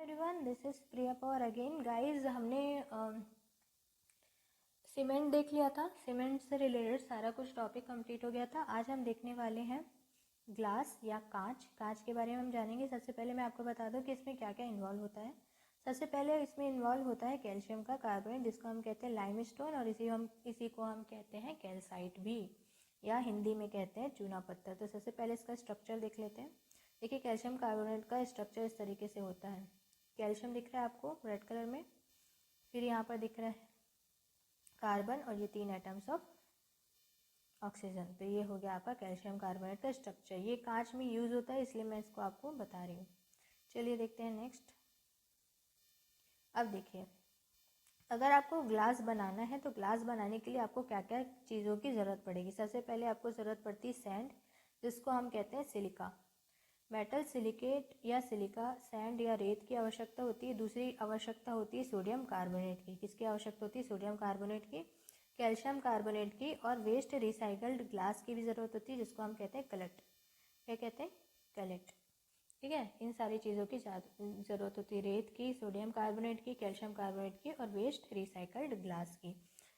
Everyone, this is Priya Pawar again. Guys, हमने cement देख लिया था। सीमेंट से रिलेटेड सारा कुछ टॉपिक कंप्लीट हो गया था। आज हम देखने वाले हैं ग्लास या कांच। कांच के बारे में हम जानेंगे। सबसे पहले मैं आपको बता दूं कि इसमें क्या क्या इन्वॉल्व होता है। सबसे पहले इसमें इन्वॉल्व होता है कैल्शियम का कार्बोनेट, जिसको हम कहते हैं लाइमस्टोन, और इसी को हम कहते हैं कैल्साइट भी, या हिंदी में कहते हैं चूना पत्थर। तो सबसे पहले इसका स्ट्रक्चर देख लेते हैं। देखिए, कैल्शियम कार्बोनेट का स्ट्रक्चर इस तरीके से होता है। कैल्शियम दिख रहा है आपको रेड कलर में, फिर यहाँ पर दिख रहा है कार्बन और ये 3 एटम्स ऑफ ऑक्सीजन। तो ये हो गया आपका कैल्शियम कार्बोनेट का स्ट्रक्चर। ये कांच में यूज़ होता है, इसलिए मैं इसको आपको बता रही हूँ। चलिए देखते हैं नेक्स्ट। अब देखिए, अगर आपको ग्लास बनाना है तो ग्लास बनाने के लिए आपको क्या क्या चीज़ों की ज़रूरत पड़ेगी। सबसे पहले आपको ज़रूरत पड़ती है सैंड, जिसको हम कहते हैं सिलिका। मेटल सिलिकेट या सिलिका, सैंड या रेत की आवश्यकता होती है। दूसरी आवश्यकता होती है सोडियम कार्बोनेट की। किसकी आवश्यकता होती है? सोडियम कार्बोनेट की, कैल्शियम कार्बोनेट की, और वेस्ट रिसाइकल्ड ग्लास की भी ज़रूरत होती है, जिसको हम कहते हैं कलेक्ट। क्या कहते हैं? कलेक्ट। ठीक है, इन सारी चीज़ों की ज़रूरत होती है, रेत की, सोडियम कार्बोनेट की, कैल्शियम कार्बोनेट की, और वेस्ट रिसाइकल्ड ग्लास की।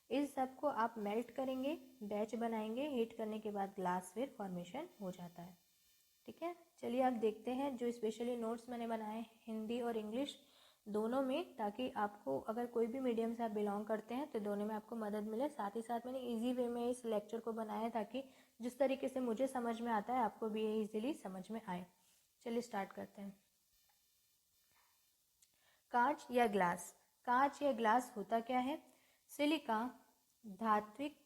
इस सब को आप मेल्ट करेंगे, बैच बनाएंगे, हीट करने के बाद ग्लास फिर फॉर्मेशन हो जाता है। ठीक है, चलिए आप देखते हैं जो स्पेशली नोट्स मैंने बनाए हिंदी और इंग्लिश दोनों में, ताकि आपको अगर कोई भी मीडियम से आप बिलोंग करते हैं तो दोनों में आपको मदद मिले। साथ ही साथ मैंने इजी वे में इस लेक्चर को बनाया ताकि जिस तरीके से मुझे समझ में आता है आपको भी ये इजीली समझ में आए। चलिए स्टार्ट करते हैं। कांच या ग्लास। कांच या ग्लास होता क्या है? सिलिका, धात्विक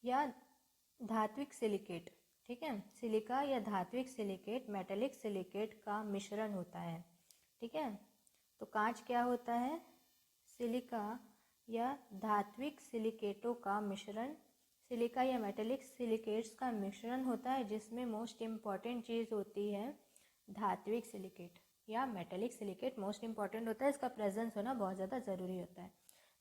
या धात्विक सिलिकेट, ठीक है, सिलिका या धात्विक सिलिकेट, मेटेलिक सिलिकेट का मिश्रण होता है। ठीक है, तो कांच क्या होता है? सिलिका या धात्विक सिलिकेटों का मिश्रण, सिलिका या मेटेलिक सिलिकेट्स का मिश्रण होता है, जिसमें मोस्ट इम्पॉर्टेंट चीज़ होती है धात्विक सिलिकेट या मेटेलिक सिलिकेट। मोस्ट इम्पॉर्टेंट होता है, इसका प्रेजेंस होना बहुत ज़्यादा ज़रूरी होता है।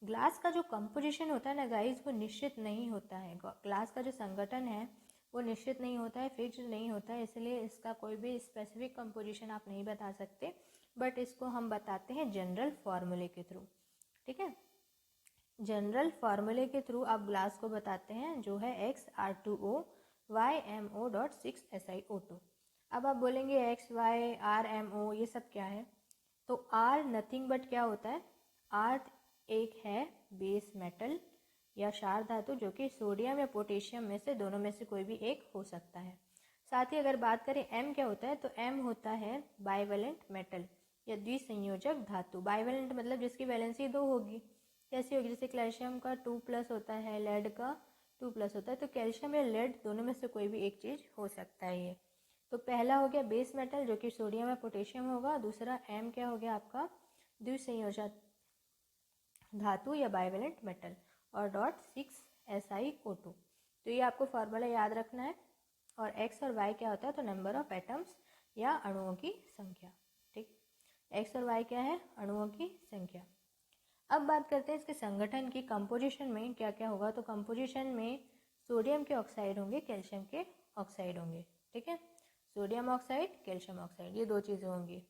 ग्लास का जो कंपोजिशन होता है ना गाइस, वो निश्चित नहीं होता है। ग्लास का जो संगठन है वो निश्चित नहीं होता है, फिक्स्ड नहीं होता है, इसलिए इसका कोई भी स्पेसिफिक कंपोजिशन आप नहीं बता सकते, बट इसको हम बताते हैं जनरल फार्मूले के थ्रू। ठीक है, जनरल फार्मूले के थ्रू आप ग्लास को बताते हैं, जो है XR2O YMO.6SiO2। अब आप बोलेंगे X Y R M O ये सब क्या है? तो R नथिंग बट क्या होता है? R एक है बेस मेटल या क्षार धातु, जो कि सोडियम या पोटेशियम में से दोनों में से कोई भी एक हो सकता है। साथ ही अगर बात करें M क्या होता है, तो M होता है बाइवेलेंट मेटल या द्विसंयोजक धातु। बाइवेलेंट मतलब जिसकी वैलेंसी 2 होगी। कैसी होगी? जैसे कैल्शियम का 2+ होता है, लेड का 2+ होता है, तो कैल्शियम या लेड दोनों में से कोई भी एक चीज़ हो सकता है ये। तो पहला हो गया बेस मेटल, जो कि सोडियम या पोटेशियम होगा। दूसरा M क्या हो गया आपका? द्विसंयोजक धातु या बाइवेलेंट मेटल, और .6SiO2। तो ये आपको फॉर्मूला याद रखना है। और X और Y क्या होता है? तो नंबर ऑफ एटम्स या अणुओं की संख्या। ठीक, X और Y क्या है? अणुओं की संख्या। अब बात करते हैं इसके संगठन की। कंपोजिशन में क्या क्या होगा? तो कंपोजिशन में सोडियम के ऑक्साइड होंगे, कैल्शियम के ऑक्साइड होंगे। ठीक है, सोडियम ऑक्साइड, कैल्शियम ऑक्साइड, ये 2 चीज़ें होंगी।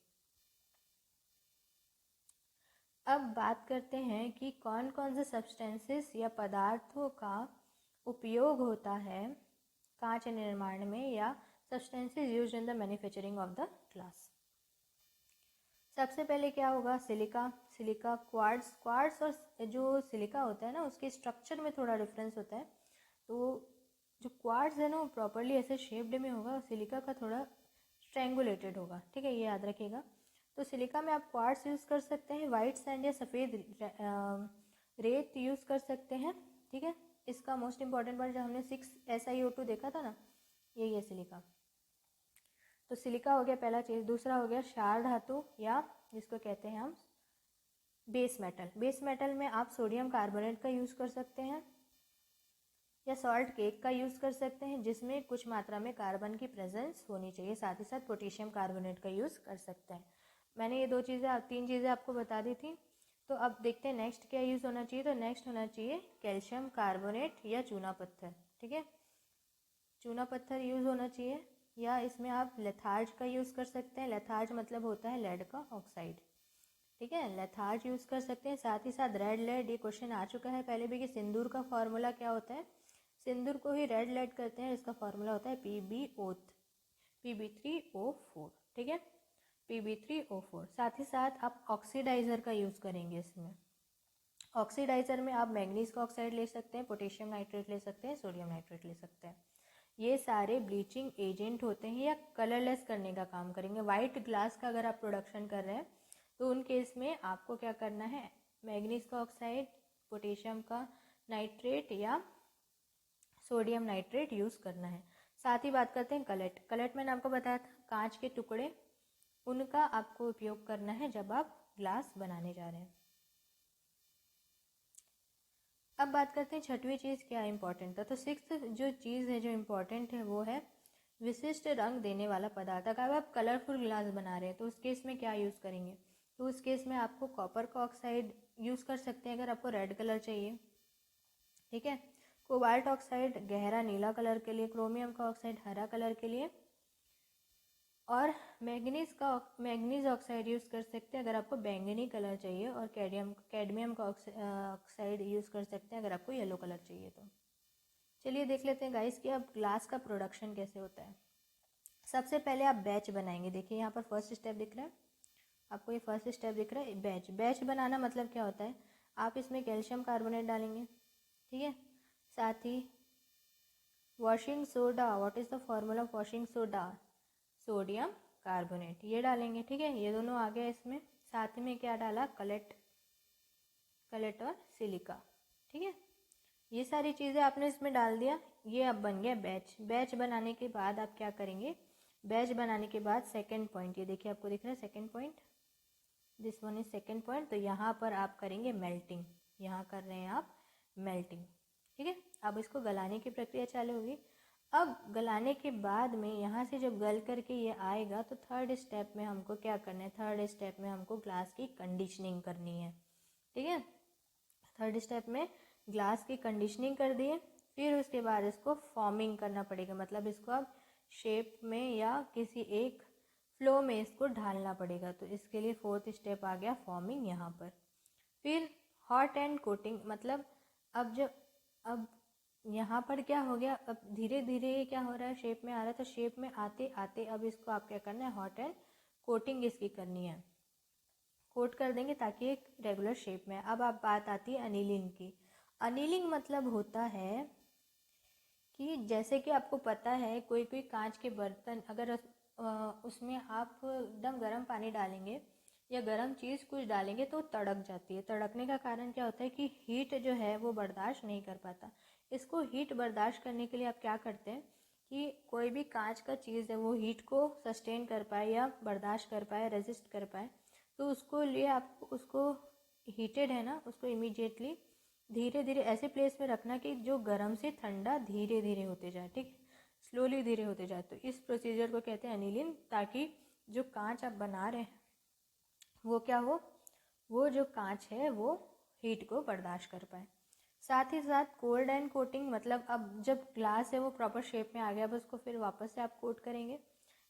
अब बात करते हैं कि कौन कौन से सब्सटेंसेस या पदार्थों का उपयोग होता है कांच निर्माण में, या substances used in the manufacturing of the glass. सबसे पहले क्या होगा? Silica, silica, quartz. क्वार्ट्ज और जो सिलिका होता है ना, उसके स्ट्रक्चर में थोड़ा डिफरेंस होता है। तो जो क्वार्ट्ज है ना, वो प्रॉपरली ऐसे शेप्ड में होगा, और सिलिका का थोड़ा स्ट्रैंगुलेटेड होगा। ठीक है, ये याद रखिएगा। तो सिलिका में आप क्वार्ट्ज यूज़ कर सकते हैं, वाइट सैंड या सफ़ेद रेत यूज़ कर सकते हैं। ठीक है, इसका मोस्ट इंपॉर्टेंट पार्ट जो हमने 6SiO2 देखा था ना, यही है सिलिका। तो सिलिका हो गया पहला चीज़। दूसरा हो गया क्षार धातु, या जिसको कहते हैं हम बेस मेटल। बेस मेटल में आप सोडियम कार्बोनेट का यूज़ कर सकते हैं, या सॉल्ट केक का यूज़ कर सकते हैं, जिसमें कुछ मात्रा में कार्बन की प्रेजेंस होनी चाहिए। साथ ही साथ पोटेशियम कार्बोनेट का यूज़ कर सकते हैं। मैंने ये 3 चीज़ें आपको बता दी थी। तो अब देखते हैं नेक्स्ट क्या यूज़ होना चाहिए। तो नेक्स्ट होना चाहिए कैल्शियम कार्बोनेट या चूना पत्थर। ठीक है, चूना पत्थर यूज़ होना चाहिए, या इसमें आप लेथार्ज का यूज़ कर सकते हैं। लेथार्ज मतलब होता है लेड का ऑक्साइड। ठीक है, लेथार्ज यूज़ कर सकते हैं। साथ ही साथ रेड लेड, ये क्वेश्चन आ चुका है पहले भी कि सिंदूर का फॉर्मूला क्या होता है। सिंदूर को ही रेड लेड करते हैं, इसका फॉर्मूला होता है Pb3O4। ठीक है, Pb3O4। साथ ही साथ आप ऑक्सीडाइज़र का यूज़ करेंगे इसमें। ऑक्सीडाइज़र में आप मैग्नीज का ऑक्साइड ले सकते हैं, पोटेशियम नाइट्रेट ले सकते हैं, सोडियम नाइट्रेट ले सकते हैं। ये सारे ब्लीचिंग एजेंट होते हैं या कलरलेस करने का काम करेंगे। वाइट ग्लास का अगर आप प्रोडक्शन कर रहे हैं तो उन केस में आपको क्या करना है, मैग्नीज का ऑक्साइड, पोटेशियम का नाइट्रेट या सोडियम नाइट्रेट यूज़ करना है। साथ ही बात करते हैं कलट। कलट मैंने आपको बताया था, कांच के टुकड़े, उनका आपको उपयोग करना है जब आप ग्लास बनाने जा रहे हैं। अब बात करते हैं छठवीं चीज़ क्या इम्पॉर्टेंट था। तो सिक्स्थ जो चीज़ है जो इम्पॉर्टेंट है वो है विशिष्ट रंग देने वाला पदार्थ। अगर आप कलरफुल ग्लास बना रहे हैं तो उस केस में क्या यूज़ करेंगे, तो उस केस में आपको कॉपर का ऑक्साइड यूज़ कर सकते हैं अगर आपको रेड कलर चाहिए। ठीक है, कोबाल्ट ऑक्साइड गहरा नीला कलर के लिए, क्रोमियम का ऑक्साइड हरा कलर के लिए, और मैग्नीज ऑक्साइड यूज़ कर सकते हैं अगर आपको बैंगनी कलर चाहिए, और कैडमियम का ऑक्साइड यूज़ कर सकते हैं अगर आपको येलो कलर चाहिए। तो चलिए देख लेते हैं गाइस कि अब ग्लास का प्रोडक्शन कैसे होता है। सबसे पहले आप बैच बनाएंगे। देखिए यहाँ पर फर्स्ट स्टेप दिख रहा है आपको, ये फर्स्ट स्टेप दिख रहा है बैच। बैच बनाना मतलब क्या होता है, आप इसमें कैल्शियम कार्बोनेट डालेंगे। ठीक है, साथ ही washing soda, what is the formula of washing soda, sodium carbonate, ये डालेंगे। ठीक है, ये दोनों आ गया इसमें। साथ में क्या डाला, कलेट और सिलिका। ठीक है, ये सारी चीज़ें आपने इसमें डाल दिया, ये अब बन गया बैच। बैच बनाने के बाद आप क्या करेंगे, बैच बनाने के बाद सेकंड पॉइंट, ये देखिए आपको दिख रहा है second point, this one is second point. तो यहाँ पर आप करेंगे मेल्टिंग, यहाँ कर रहे हैं आप मेल्टिंग। ठीक है, अब इसको गलाने की प्रक्रिया चालू होगी। अब गलाने के बाद में यहाँ से जब गल करके ये आएगा तो थर्ड स्टेप में हमको क्या करना है, थर्ड स्टेप में हमको ग्लास की कंडीशनिंग करनी है। ठीक है, थर्ड स्टेप में ग्लास की कंडीशनिंग कर दिए, फिर उसके बाद इसको फॉर्मिंग करना पड़ेगा, मतलब इसको अब शेप में या किसी एक फ्लो में इसको ढालना पड़ेगा। तो इसके लिए फोर्थ स्टेप आ गया फॉर्मिंग यहाँ पर। फिर हॉट एंड कोटिंग, मतलब अब यहाँ पर क्या हो गया, अब धीरे धीरे ये क्या हो रहा है, शेप में आ रहा है। तो शेप में आते आते अब इसको आप क्या करना है, हॉट एंड कोटिंग इसकी करनी है, कोट कर देंगे ताकि एक रेगुलर शेप में। अब आप बात आती है अनीलिंग की। अनीलिंग मतलब होता है कि जैसे कि आपको पता है कोई कोई कांच के बर्तन अगर उसमें आप एकदम गर्म पानी डालेंगे या गर्म चीज़ कुछ डालेंगे तो तड़क जाती है। तड़कने का कारण क्या होता है कि हीट जो है वो बर्दाश्त नहीं कर पाता। इसको हीट बर्दाश्त करने के लिए आप क्या करते हैं कि कोई भी कांच का चीज़ है वो हीट को सस्टेन कर पाए या बर्दाश्त कर पाए, रेजिस्ट कर पाए, तो उसको लिए आपको उसको हीटेड है ना, उसको इमीडिएटली धीरे धीरे ऐसे प्लेस में रखना कि जो गर्म से ठंडा धीरे धीरे होते जाए। ठीक, स्लोली धीरे होते जाए। तो इस प्रोसीजर को कहते हैं अनिलिंग, ताकि जो कांच आप बना रहे हैं वो क्या हो, वो जो कांच है वो हीट को बर्दाश्त कर पाए। साथ ही साथ कोल्ड एंड कोटिंग, मतलब अब जब ग्लास है वो प्रॉपर शेप में आ गया, अब उसको फिर वापस से आप कोट करेंगे,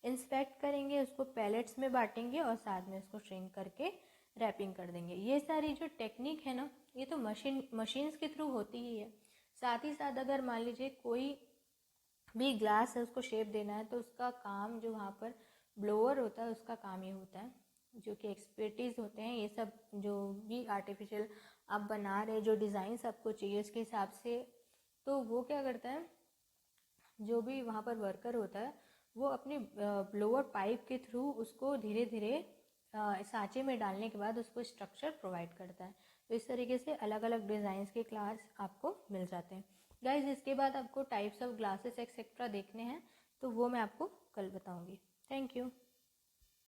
इंस्पेक्ट करेंगे, उसको पैलेट्स में बांटेंगे और साथ में उसको श्रिंक करके रैपिंग कर देंगे। ये सारी जो टेक्निक है ना, ये तो मशीन्स के थ्रू होती ही है। साथ ही साथ अगर मान लीजिए कोई भी ग्लास है उसको शेप देना है तो उसका काम जो वहाँ पर ब्लोअर होता है उसका काम ये होता है, जो कि एक्सपर्टीज़ होते हैं ये सब जो भी आर्टिफिशियल आप बना रहे, जो डिज़ाइन आपको चाहिए उसके हिसाब से, तो वो क्या करता है, जो भी वहाँ पर वर्कर होता है वो अपनी ब्लोअर पाइप के थ्रू उसको धीरे धीरे सांचे में डालने के बाद उसको स्ट्रक्चर प्रोवाइड करता है। तो इस तरीके से अलग अलग डिज़ाइंस के क्लास आपको मिल जाते हैं। गाइज इसके बाद आपको टाइप्स ऑफ ग्लासेस एक्सेट्रा देखने हैं तो वो मैं आपको कल बताऊंगी। Thank you.